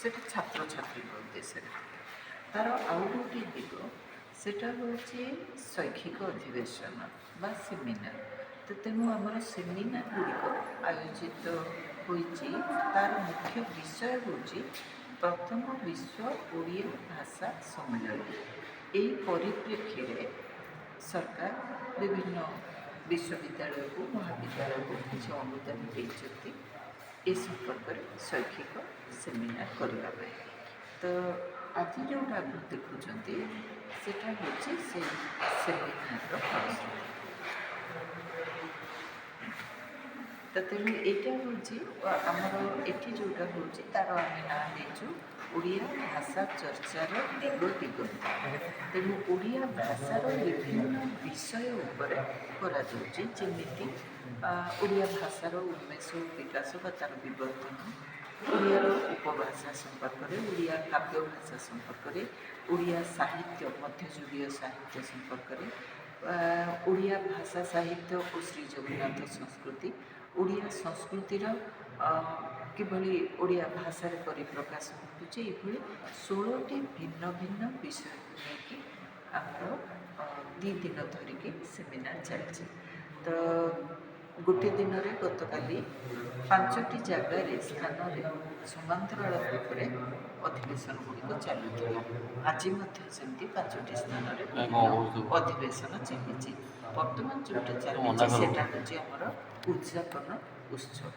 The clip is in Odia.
ସେଟା ଛାତ୍ରଛାତ୍ରୀଙ୍କ ଉଦ୍ଦେଶ୍ୟରେ। ତାର ଆଉ ଗୋଟିଏ ଦିଗ ସେଟା ହେଉଛି ଶୈକ୍ଷିକ ଅଧିବେଶନ ବା ସେମିନାର। ତ ତେଣୁ ଆମର ସେମିନାର ଗୁଡ଼ିକ ଆୟୋଜିତ ହୋଇଛି। ତାର ମୁଖ୍ୟ ବିଷୟ ହେଉଛି ପ୍ରଥମ ବିଶ୍ୱ ଓଡ଼ିଆ ଭାଷା ସମ୍ମିଳନୀ। ଏହି ପରିପ୍ରେକ୍ଷୀରେ ସରକାର ବିଭିନ୍ନ ବିଶ୍ୱବିଦ୍ୟାଳୟକୁ ମହାବିଦ୍ୟାଳୟକୁ କିଛି ଅନୁଦାନ ଦେଇଛନ୍ତି ଏ ସମ୍ପର୍କରେ ଶୈକ୍ଷିକ ସେମିନାର କରିବା ପାଇଁ। ତ ଆଜି ଯେଉଁଟା ଆପଣ ଦେଖୁଛନ୍ତି ସେଟା ହେଉଛି ସେଇ ସେମିନାରର ଫଳଶ୍ରୁତି। ତ ତେଣୁ ଏଇଟା ହେଉଛି ଆମର ଏଠି ଯେଉଁଟା ହେଉଛି ତାର ଆମେ ନାଁ ଦେଇଛୁ ଓଡ଼ିଆ ଭାଷା ଚର୍ଚ୍ଚାର ଦିଗ ଦିଗନ୍ତ। ତେଣୁ ଓଡ଼ିଆ ଭାଷାର ବିଭିନ୍ନ ବିଷୟ ଉପରେ କରାଯାଉଛି, ଯେମିତି ଓଡ଼ିଆ ଭାଷାର ଉନ୍ମେଷ ବିକାଶ ବା ତା'ର ବିବର୍ତ୍ତନ, ଓଡ଼ିଆର ଉପଭାଷା ସମ୍ପର୍କରେ, ଓଡ଼ିଆ କାବ୍ୟ ଭାଷା ସମ୍ପର୍କରେ, ଓଡ଼ିଆ ସାହିତ୍ୟ ମଧ୍ୟଯୁଗୀୟ ସାହିତ୍ୟ ସମ୍ପର୍କରେ, ଓଡ଼ିଆ ଭାଷା ସାହିତ୍ୟ ଓ ଶ୍ରୀ ଜଗନ୍ନାଥ ସଂସ୍କୃତି, ଓଡ଼ିଆ ସଂସ୍କୃତିର କିଭଳି ଓଡ଼ିଆ ଭାଷାରେ ପରିପ୍ରକାଶ ଘଟୁଛି, ଏଭଳି 16ଟି ଭିନ୍ନ ଭିନ୍ନ ବିଷୟକୁ ନେଇକି ଆମର 2 ଦିନ ଧରିକି ସେମିନାର ଚାଲିଛି। ତ ଗୋଟିଏ ଦିନରେ ଗତକାଲି 5ଟି ଜାଗାରେ ସ୍ଥାନରେ ସମାନ୍ତରାଳ ଭାବରେ ଅଧିବେଶନ ଗୁଡ଼ିକ ଚାଲୁଥିଲା। ଆଜି ମଧ୍ୟ ସେମିତି 5ଟି ସ୍ଥାନରେ ଅଧିବେଶନ ଚାଲିଛି। ବର୍ତ୍ତମାନ ଯେଉଁଟା ଚାଲିଛି ସେଟା ହେଉଛି ଆମର ଉଦ୍ଯାପନ ଉତ୍ସବ।